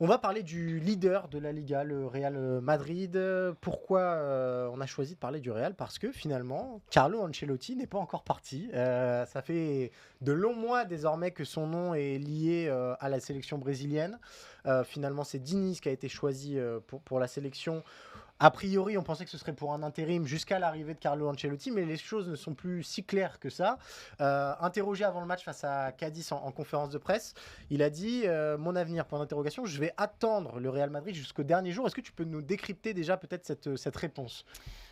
On va parler du leader de la Liga, le Real Madrid. Pourquoi on a choisi de parler du Real? Parce que finalement, Carlo Ancelotti n'est pas encore parti. Ça fait de longs mois désormais que son nom est lié à la sélection brésilienne. Finalement, c'est Diniz qui a été choisi pour la sélection. A priori, on pensait que ce serait pour un intérim jusqu'à l'arrivée de Carlo Ancelotti, mais les choses ne sont plus si claires que ça. Interrogé avant le match face à Cadiz en conférence de presse, il a dit mon avenir, point d'interrogation, je vais attendre le Real Madrid jusqu'au dernier jour. Est-ce que tu peux nous décrypter déjà peut-être cette réponse?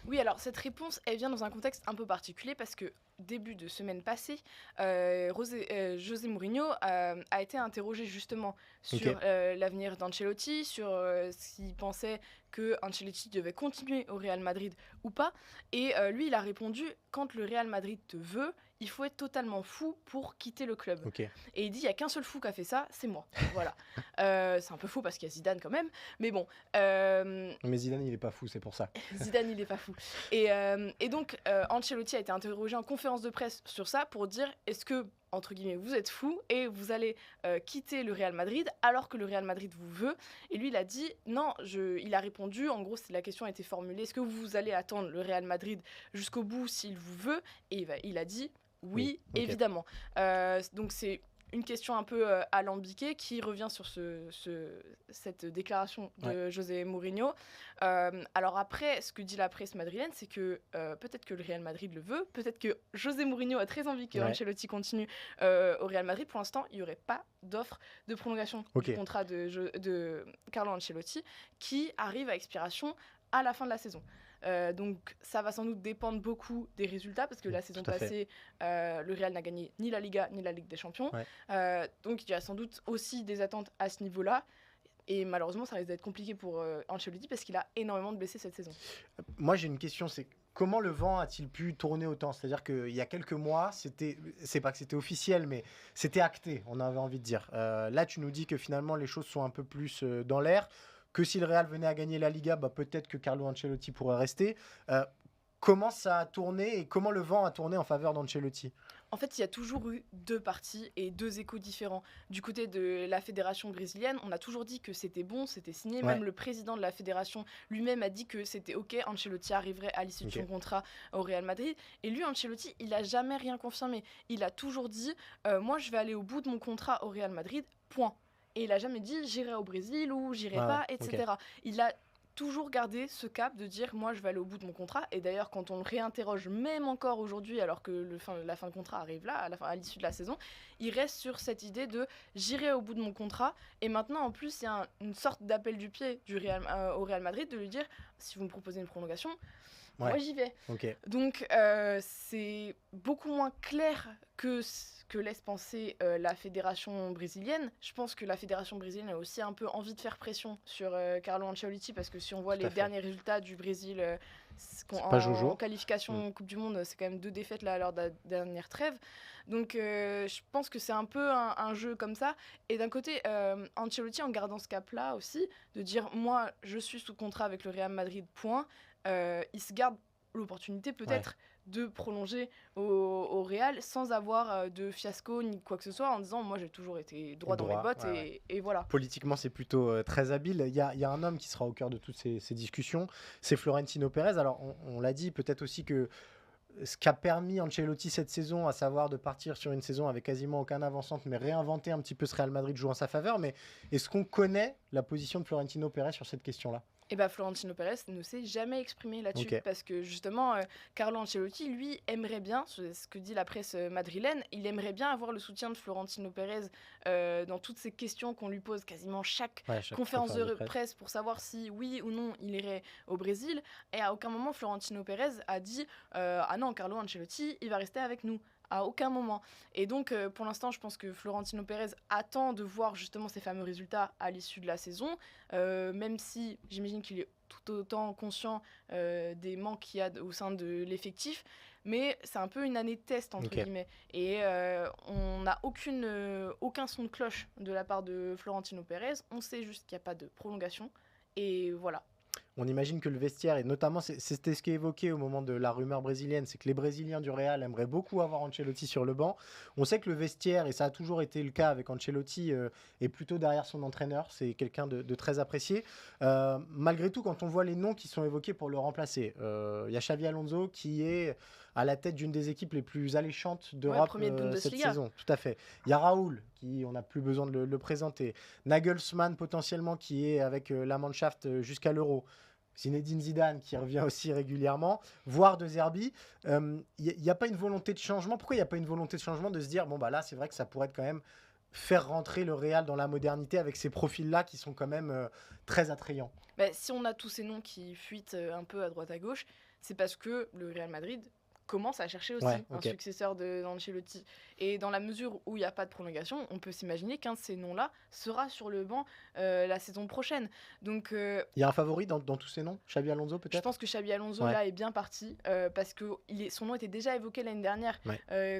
Oui, alors cette réponse, elle vient dans un contexte un peu particulier parce que début de semaine passée, José Mourinho a été interrogé justement Ok. sur l'avenir d'Ancelotti, sur s'il pensait que Ancelotti devait continuer au Real Madrid ou pas. Et lui, il a répondu, quand le Real Madrid te veut, il faut être totalement fou pour quitter le club. Ok. Et il dit, il n'y a qu'un seul fou qui a fait ça, c'est moi. Voilà. C'est un peu fou parce qu'il y a Zidane quand même. Mais bon, Mais Zidane, il est pas fou, c'est pour ça. Zidane, il est pas fou. Et donc, Ancelotti a été interrogé en conférence de presse sur ça pour dire est-ce que, entre guillemets, vous êtes fou et vous allez quitter le Real Madrid alors que le Real Madrid vous veut. Et lui, il a dit non, il a répondu, en gros, la question a été formulée est-ce que vous allez attendre le Real Madrid jusqu'au bout s'il vous veut? Et il a dit oui, Ok. évidemment. Donc, c'est une question un peu alambiquée qui revient sur cette déclaration de José Mourinho. Alors après, ce que dit la presse madrilène, c'est que peut-être que le Real Madrid le veut, peut-être que José Mourinho a très envie que Ancelotti continue au Real Madrid. Pour l'instant, il n'y aurait pas d'offre de prolongation du contrat de Carlo Ancelotti qui arrive à expiration à la fin de la saison. Donc ça va sans doute dépendre beaucoup des résultats parce que la saison passée, le Real n'a gagné ni la Liga ni la Ligue des Champions. Donc il y a sans doute aussi des attentes à ce niveau-là. Et malheureusement, ça risque d'être compliqué pour Ancelotti parce qu'il a énormément de blessés cette saison. Moi, j'ai une question, c'est comment le vent a-t-il pu tourner autant? C'est-à-dire qu'il y a quelques mois, c'est pas que c'était officiel, mais c'était acté, on avait envie de dire. Là, tu nous dis que finalement, les choses sont un peu plus dans l'air, que si le Real venait à gagner la Liga, bah, peut-être que Carlo Ancelotti pourrait rester. Comment ça a tourné et comment le vent a tourné en faveur d'Ancelotti? En fait, il y a toujours eu deux parties et deux échos différents. Du côté de la fédération brésilienne, on a toujours dit que c'était bon, c'était signé. Même le président de la fédération lui-même a dit que c'était OK, Ancelotti arriverait à l'issue de son contrat au Real Madrid. Et lui, Ancelotti, il n'a jamais rien confirmé. Il a toujours dit moi, je vais aller au bout de mon contrat au Real Madrid, point. Et il n'a jamais dit j'irai au Brésil ou j'irai pas, etc. Il a toujours garder ce cap de dire moi je vais aller au bout de mon contrat. Et d'ailleurs quand on le réinterroge même encore aujourd'hui alors que la fin de contrat arrive là à l'issue de la saison, il reste sur cette idée de j'irai au bout de mon contrat. Et maintenant en plus il y a une sorte d'appel du pied au Real Madrid de lui dire si vous me proposez une prolongation, moi j'y vais. Donc c'est beaucoup moins clair que laisse penser la fédération brésilienne. Je pense que la fédération brésilienne a aussi un peu envie de faire pression sur Carlo Ancelotti parce que si on voit les derniers résultats du Brésil en qualification Coupe du Monde, c'est quand même 2 défaites là, lors de la dernière trêve. Donc je pense que c'est un peu un jeu comme ça. Et d'un côté, Ancelotti en gardant ce cap-là aussi, de dire moi je suis sous contrat avec le Real Madrid, point. Il se garde l'opportunité peut-être de prolonger au Real sans avoir de fiasco ni quoi que ce soit en disant moi j'ai toujours été droit dans mes bottes et voilà. Politiquement c'est plutôt très habile. Il y a un homme qui sera au cœur de toutes ces discussions, c'est Florentino Pérez. Alors on l'a dit, peut-être aussi que ce qu'a permis Ancelotti cette saison, à savoir de partir sur une saison avec quasiment aucun avant-centre, mais réinventer un petit peu ce Real Madrid joue en sa faveur. Mais est-ce qu'on connaît la position de Florentino Pérez sur cette question-là? Et bah Florentino Pérez ne s'est jamais exprimé là-dessus parce que justement Carlo Ancelotti lui aimerait bien, ce que dit la presse madrilène, il aimerait bien avoir le soutien de Florentino Pérez dans toutes ces questions qu'on lui pose quasiment chaque conférence de presse pour savoir si oui ou non il irait au Brésil. Et à aucun moment Florentino Pérez a dit ah non, Carlo Ancelotti il va rester avec nous. À aucun moment. Et donc, pour l'instant, je pense que Florentino Pérez attend de voir justement ces fameux résultats à l'issue de la saison, même si j'imagine qu'il est tout autant conscient des manques qu'il y a au sein de l'effectif. Mais c'est un peu une année de test, entre guillemets. Et on n'a aucun son de cloche de la part de Florentino Pérez. On sait juste qu'il n'y a pas de prolongation. Et voilà. On imagine que le vestiaire, et notamment c'était ce qui est évoqué au moment de la rumeur brésilienne, c'est que les Brésiliens du Real aimeraient beaucoup avoir Ancelotti sur le banc. On sait que le vestiaire, et ça a toujours été le cas avec Ancelotti, est plutôt derrière son entraîneur. C'est quelqu'un de très apprécié. Malgré tout, quand on voit les noms qui sont évoqués pour le remplacer, il y a Xavi Alonso qui est à la tête d'une des équipes les plus alléchantes d'Europe premier de cette Bundesliga. saison. Tout à fait. Il y a Raoul, qui on n'a plus besoin de le présenter. Nagelsmann potentiellement qui est avec la Mannschaft jusqu'à l'Euro. Zinedine Zidane qui revient aussi régulièrement, voire De Zerbi. Il n'y a pas une volonté de changement. Pourquoi il n'y a pas une volonté de changement de se dire, bon bah là c'est vrai que ça pourrait être quand même faire rentrer le Real dans la modernité avec ces profils-là qui sont quand même très attrayants. Bah, si on a tous ces noms qui fuitent un peu à droite à gauche, c'est parce que le Real Madrid commence à chercher aussi un successeur d'Ancelotti. Et dans la mesure où il n'y a pas de prolongation, on peut s'imaginer qu'un de ces noms-là sera sur le banc la saison prochaine. Donc, il y a un favori dans tous ces noms? Xabi Alonso peut-être? Je pense que Xabi Alonso là est bien parti parce que son nom était déjà évoqué l'année dernière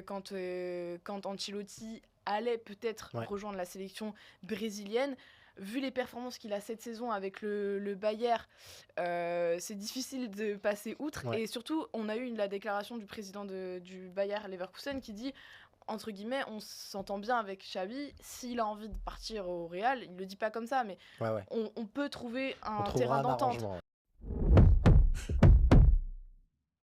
quand Ancelotti allait peut-être rejoindre la sélection brésilienne. Vu les performances qu'il a cette saison avec le Bayern, c'est difficile de passer outre. Et surtout, on a eu la déclaration du président du Bayer Leverkusen qui dit, entre guillemets, on s'entend bien avec Xavi. S'il a envie de partir au Real, il ne le dit pas comme ça, mais on peut trouver un terrain d'entente.